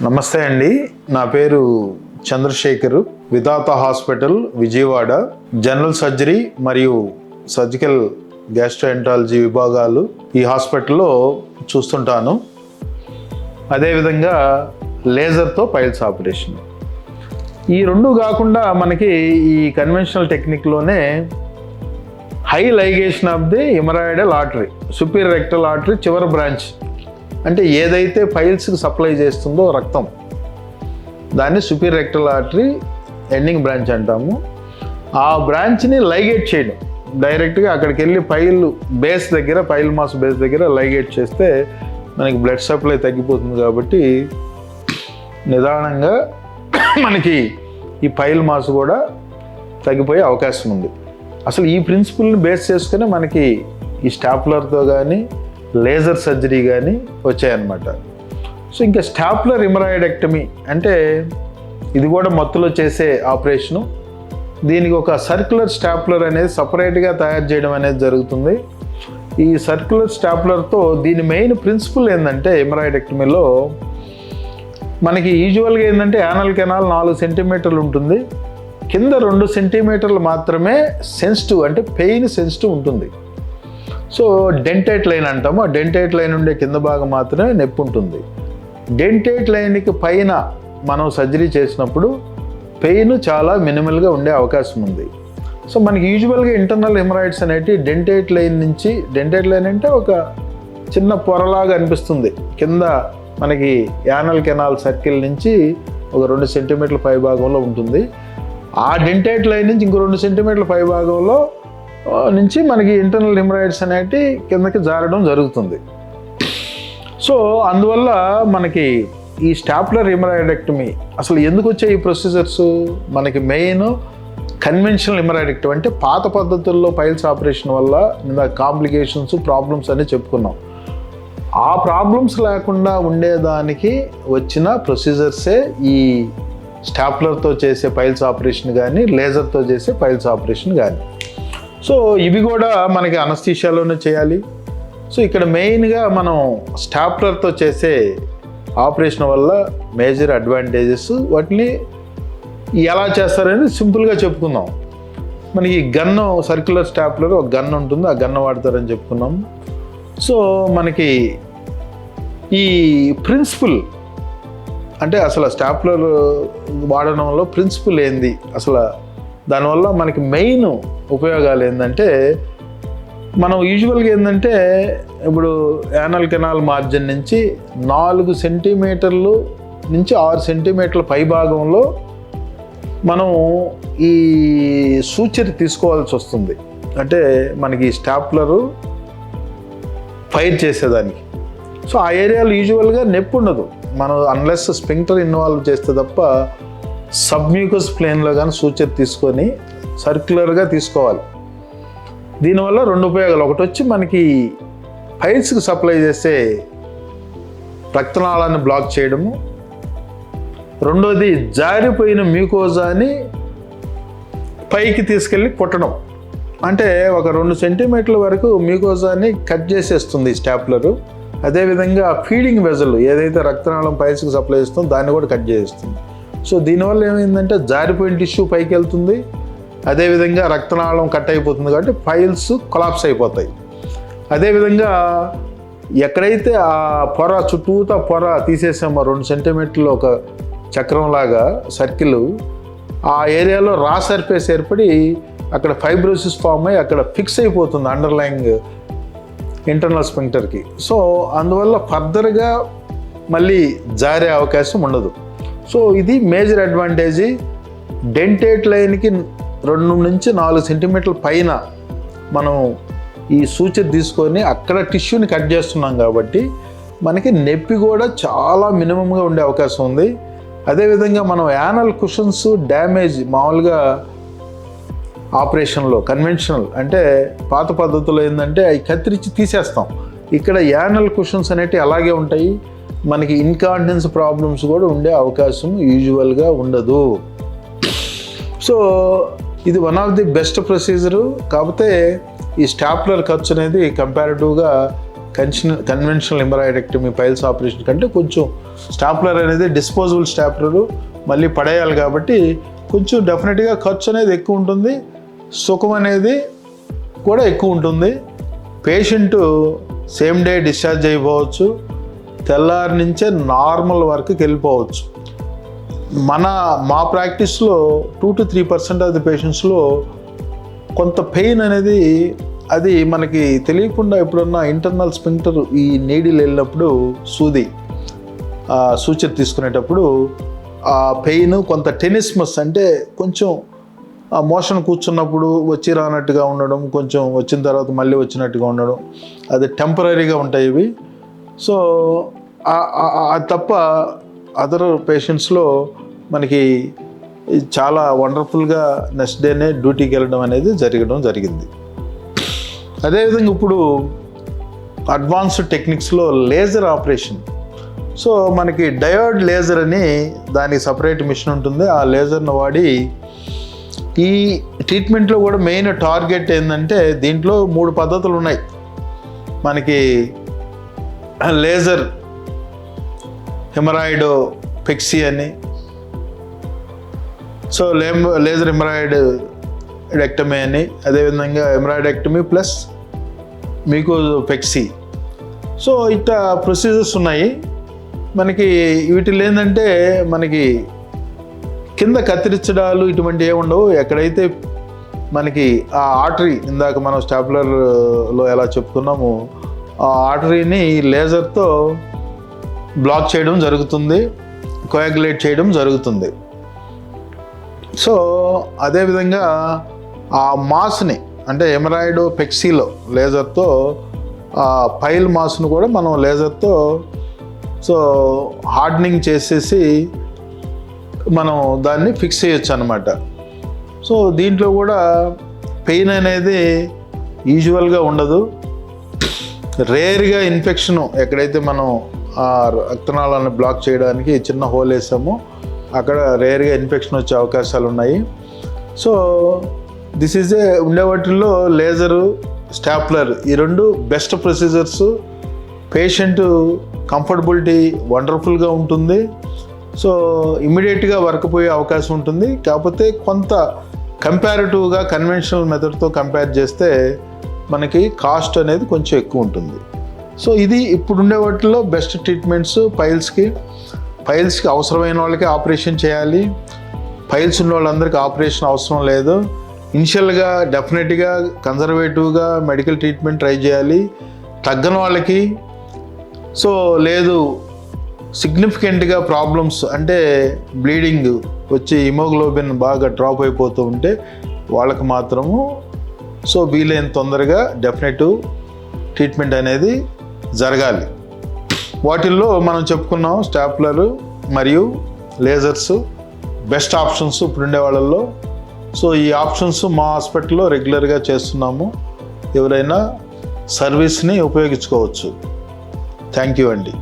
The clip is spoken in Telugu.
నమస్తే అండి, నా పేరు చంద్రశేఖర్. విధాత హాస్పిటల్ విజయవాడ జనరల్ సర్జరీ మరియు సర్జికల్ గ్యాస్ట్రోఎంట్రాలజీ విభాగాలు ఈ హాస్పిటల్లో చూస్తుంటాను. అదేవిధంగా లేజర్తో పైల్స్ ఆపరేషన్. ఈ రెండు కాకుండా మనకి ఈ కన్వెన్షనల్ టెక్నిక్లోనే high ligation of the haemorrhoidal artery, superior rectal artery చివరి బ్రాంచ్, అంటే ఏదైతే పైల్స్కి సప్లై చేస్తుందో రక్తం, దాన్ని superior rectal artery ending branch అంటాము. ఆ బ్రాంచ్ని లైగేట్ చేయడం, డైరెక్ట్గా అక్కడికి వెళ్ళి పైల్ బేస్ దగ్గర, పైల్ మాస్ బేస్ దగ్గర లైగేట్ చేస్తే మనకి బ్లడ్ సప్లై తగ్గిపోతుంది. కాబట్టి నిదానంగా మనకి ఈ పైల్ మాస్ కూడా తగ్గిపోయే అవకాశం ఉంది. అసలు ఈ ప్రిన్సిపల్ని బేస్ చేసుకుని మనకి ఈ స్టాప్లర్తో కానీ లేజర్ సర్జరీ కానీ వచ్చాయన్నమాట. సో ఇంకా స్టాప్లర్ హెమరాయిడెక్టమీ అంటే ఇది కూడా మత్తులో చేసే ఆపరేషను. దీనికి ఒక సర్క్యులర్ స్టాప్లర్ అనేది సపరేట్గా తయారు చేయడం అనేది జరుగుతుంది. ఈ సర్క్యులర్ స్టాప్లర్తో దీని మెయిన్ ప్రిన్సిపల్ ఏంటంటే హెమరాయిడెక్టమీలో మనకి యూజువల్గా ఏంటంటే యానల్ కెనాల్ 4 సెంటీమీటర్లు ఉంటుంది, కింద 2 సెంటీమీటర్లు మాత్రమే సెన్సిటివ్, అంటే పెయిన్ సెన్సిటివ్ ఉంటుంది. సో డెంటేట్ లైన్ అంటాము. ఆ డెంటేట్ లైన్ ఉండే కింద భాగం మాత్రమే నొప్పి ఉంటుంది. డెంటేట్ లైన్కి పైన మనం సర్జరీ చేసినప్పుడు పెయిన్ చాలా మినిమల్గా ఉండే అవకాశం ఉంది. సో మనకి యూజువల్గా ఇంటర్నల్ హెమరాయిడ్స్ అనేవి డెంటేట్ లైన్ నుంచి, డెంటేట్ లైన్ అంటే ఒక చిన్న పొరలాగా అనిపిస్తుంది, కింద మనకి యానల్ కెనాల్ సర్కిల్ నుంచి ఒక 2 సెంటీమీటర్ల పై భాగంలో ఉంటుంది. ఆ డెంటేట్ లైన్ నుంచి ఇంకో 2 సెంటీమీటర్ల పై భాగంలో నుంచి మనకి ఇంటర్నల్ హెమరాయిడ్స్ అనేవి కిందకి జారడం జరుగుతుంది. సో అందువల్ల మనకి ఈ స్టాప్లర్ హెమరాయిడెక్టమీ అసలు ఎందుకు వచ్చే ఈ ప్రొసీజర్స్, మనకి మెయిన్ కన్వెన్షనల్ హెమరాయిడెక్టమీ అంటే పాత పద్ధతుల్లో పైల్స్ ఆపరేషన్ వల్ల కాంప్లికేషన్స్, ప్రాబ్లమ్స్ అన్నీ చెప్పుకున్నాం. ఆ ప్రాబ్లమ్స్ లేకుండా ఉండేదానికి వచ్చిన ప్రొసీజర్సే ఈ స్టాప్లర్తో చేసే పైల్స్ ఆపరేషన్ కానీ లేజర్తో చేసే పైల్స్ ఆపరేషన్ కానీ. సో ఇవి కూడా మనకి అనస్థీషియాలోనే చేయాలి. సో ఇక్కడ మెయిన్గా మనం స్టాప్లర్తో చేసే ఆపరేషన్ వల్ల మేజర్ అడ్వాంటేజెస్, వాటిని ఎలా చేస్తారని సింపుల్గా చెప్పుకుందాం. మనకి గన్ను, సర్క్యులర్ స్టాప్లర్ ఒక గన్ ఉంటుంది, ఆ గన్ను వాడతారని చెప్పుకున్నాం. సో మనకి ఈ ప్రిన్సిపల్ అంటే అసలు స్టాప్లర్ వాడడంలో ప్రిన్సిపల్ ఏంది, అసలు దానివల్ల మనకి మెయిన్ ఉపయోగాలు ఏంటంటే, మనం యూజువల్గా ఏంటంటే ఇప్పుడు యానల్ కెనాల్ మార్జిన్ నుంచి 4 సెంటీమీటర్లు నుంచి 6 సెంటీమీటర్ల పై భాగంలో మనం ఈ సూచర్ తీసుకోవాల్సి వస్తుంది. అంటే మనకి స్టాప్లరు ఫైర్ చేసేదానికి. సో ఆ ఏరియాలో యూజువల్గా నొప్పి ఉండదు, మనం అన్లెస్ స్పింక్టర్ ఇన్వాల్వ్ చేస్తే తప్ప సబ్మ్యూకస్ ప్లేన్లో కానీ సూచర్ తీసుకొని సర్క్యులర్గా తీసుకోవాలి. దీనివల్ల 2 ఉపయోగాలు. ఒకటి వచ్చి మనకి పైల్స్కి సప్లై చేసే రక్తనాళాన్ని బ్లాక్ చేయడము, రెండోది జారిపోయిన మ్యూకోజాని పైకి తీసుకెళ్ళి కొట్టడం. అంటే ఒక 2 సెంటీమీటర్ల వరకు మ్యూకోజాని కట్ చేసేస్తుంది స్టాప్లరు. అదేవిధంగా ఫీడింగ్ వెజల్ ఏదైతే రక్తనాళం పైల్స్కి సప్లై చేస్తుందో దాన్ని కూడా కట్ చేస్తుంది. సో దీనివల్ల ఏమైందంటే జారిపోయిన టిష్యూ పైకి వెళ్తుంది, అదేవిధంగా రక్తనాళం కట్ అయిపోతుంది, కాబట్టి పైల్స్ కొలాప్స్ అయిపోతాయి. అదేవిధంగా ఎక్కడైతే ఆ పొర చుట్టూతా పొర తీసేసామో 2 సెంటీమీటర్లు ఒక చక్రంలాగా సర్కిల్, ఆ ఏరియాలో రా సర్ఫేస్ ఏర్పడి అక్కడ ఫైబ్రోసిస్ ఫామ్ అయ్యి అక్కడ ఫిక్స్ అయిపోతుంది అండర్లైంగ్ ఇంటర్నల్ స్పింక్టర్కి. సో అందువల్ల ఫర్దర్గా మళ్ళీ జారే అవకాశం ఉండదు. సో ఇది మేజర్ అడ్వాంటేజ్. డెంటేట్ లైన్కి 2 నుంచి 4 సెంటీమీటర్ల పైన మనం ఈ సూచర్ తీసుకొని అక్కడ టిష్యూని కట్ చేస్తున్నాం కాబట్టి మనకి నొప్పి కూడా చాలా మినిమంగా ఉండే అవకాశం ఉంది. అదేవిధంగా మనం యానల్ కుషన్స్ డ్యామేజ్ మామూలుగా ఆపరేషన్లో కన్వెన్షనల్ అంటే పాత పద్ధతిలో ఏంటంటే అవి కత్తిరించి తీసేస్తాం. ఇక్కడ యానల్ కుషన్స్ అనేటివి అలాగే ఉంటాయి. మనకి ఇన్కాంటినెన్స్ ప్రాబ్లమ్స్ కూడా ఉండే అవకాశం యూజువల్గా ఉండదు. సో ఇది one of the best procedure. కాకపోతే ఈ స్టాప్లర్ ఖర్చు అనేది కంపారిటివ్గా కన్వెన్షనల్ ఎంబ్రాయిడెక్టమీ పైల్స్ ఆపరేషన్ కంటే కొంచెం స్టాప్లర్ అనేది డిస్పోజబుల్ స్టాప్లర్ మళ్ళీ పడేయాలి కాబట్టి కొంచెం డెఫినెట్గా ఖర్చు అనేది ఎక్కువ ఉంటుంది, సుఖం అనేది కూడా ఎక్కువ ఉంటుంది. పేషెంట్ సేమ్ డే డిశ్చార్జ్ అయిపోవచ్చు, తెల్లారి నుంచే నార్మల్ వర్క్కి వెళ్ళిపోవచ్చు. మా ప్రాక్టీస్లో 2 to 3% ఆఫ్ ది పేషెంట్స్లో కొంత పెయిన్ అనేది అది మనకి తెలియకుండా ఎప్పుడన్నా ఇంటర్నల్ స్పింక్టర్ ఈ నీడిల్ వెళ్ళినప్పుడు సూచన తీసుకునేటప్పుడు ఆ పెయిన్ కొంత టెనిస్మస్ అంటే కొంచెం ఆ మోషన్ కూర్చున్నప్పుడు వచ్చి రానట్టుగా ఉండడం, కొంచెం వచ్చిన తర్వాత మళ్ళీ వచ్చినట్టుగా ఉండడం, అది టెంపరీగా ఉంటాయి ఇవి. సో అది తప్ప అదర్ పేషెంట్స్లో మనకి చాలా వండర్ఫుల్గా నెక్స్ట్ డేనే డ్యూటీకి వెళ్ళడం అనేది జరిగింది. అదేవిధంగా ఇప్పుడు అడ్వాన్స్డ్ టెక్నిక్స్లో లేజర్ ఆపరేషన్. సో మనకి డయోడ్ లేజర్ అని దానికి సపరేట్ మిషన్ ఉంటుంది. ఆ లేజర్ను వాడి ఈ ట్రీట్మెంట్లో కూడా మెయిన్ టార్గెట్ ఏంటంటే దీంట్లో 3 పద్ధతులు ఉన్నాయి. మనకి లేజర్ హెమరాయిడోపెక్సీ అని, సో లేజర్ హెమరాయిడెక్టమీ అని, అదేవిధంగా హెమరాయిడెక్టమీ ప్లస్ మ్యూకోపెక్సీ. సో ఇట్లా ప్రొసీజర్స్ ఉన్నాయి మనకి. వీటిలో ఏంటంటే మనకి కింద కత్తిరించడాలు ఇటువంటి ఏముండవు. ఎక్కడైతే మనకి ఆ ఆర్టరీ ఇందాక మనం స్టాప్లర్లో ఎలా చెప్పుకున్నామో ఆ ఆర్టరీని లేజర్తో బ్లాక్ చేయడం జరుగుతుంది, కోయాగులేట్ చేయడం జరుగుతుంది. సో అదేవిధంగా ఆ మాస్ని అంటే హెమరాయిడోపెక్సీలో లేజర్తో ఆ పైల్ మాస్ను కూడా మనం లేజర్తో హార్డనింగ్ చేసేసి మనం దాన్ని ఫిక్స్ చేయొచ్చు అన్నమాట. సో దీంట్లో కూడా పెయిన్ అనేది యూజువల్గా ఉండదు. రేర్గా ఇన్ఫెక్షన్ ఎక్కడైతే మనం ఆ రక్తనాళాలను బ్లాక్ చేయడానికి చిన్న హోల్ వేసామో అక్కడ రేర్గా ఇన్ఫెక్షన్ వచ్చే అవకాశాలు ఉన్నాయి. సో దిస్ ఈజ్ ఉండే వాటిల్లో లేజరు, స్టాప్లర్ ఈ 2 బెస్ట్ ప్రొసీజర్స్. పేషెంట్ కంఫర్టబిలిటీ వండర్ఫుల్గా ఉంటుంది. సో ఇమ్మీడియట్గా వర్క్ పోయే అవకాశం ఉంటుంది. కాకపోతే కొంత కంపారిటివ్గా కన్వెన్షనల్ మెథడ్తో కంపేర్ చేస్తే మనకి కాస్ట్ అనేది కొంచెం ఎక్కువ ఉంటుంది. సో ఇది ఇప్పుడుండే వాటిల్లో బెస్ట్ ట్రీట్మెంట్స్. పైల్స్కి అవసరమైన వాళ్ళకి ఆపరేషన్ చేయాలి, పైల్స్ ఉన్న వాళ్ళందరికీ ఆపరేషన్ అవసరం లేదు. ఇనిషియల్గా డెఫినెట్గా కన్జర్వేటివ్గా మెడికల్ ట్రీట్మెంట్ ట్రై చేయాలి. తగ్గని వాళ్ళకి లేదు సిగ్నిఫికెంట్గా ప్రాబ్లమ్స్ అంటే బ్లీడింగ్ వచ్చి హిమోగ్లోబిన్ బాగా డ్రాప్ అయిపోతూ ఉంటే వాళ్ళకి మాత్రము వీలైన తొందరగా డెఫినెటివ్ ట్రీట్మెంట్ అనేది జరగాలి. వాటిల్లో మనం చెప్పుకున్నాం స్టాప్లర్ మరియు లేజర్స్ బెస్ట్ ఆప్షన్స్ ఇప్పుడుండే వాళ్ళల్లో. సో ఈ ఆప్షన్స్ మా హాస్పిటల్లో రెగ్యులర్గా చేస్తున్నాము. ఎవరైనా సర్వీస్ని ఉపయోగించుకోవచ్చు. థ్యాంక్ యూ అండి.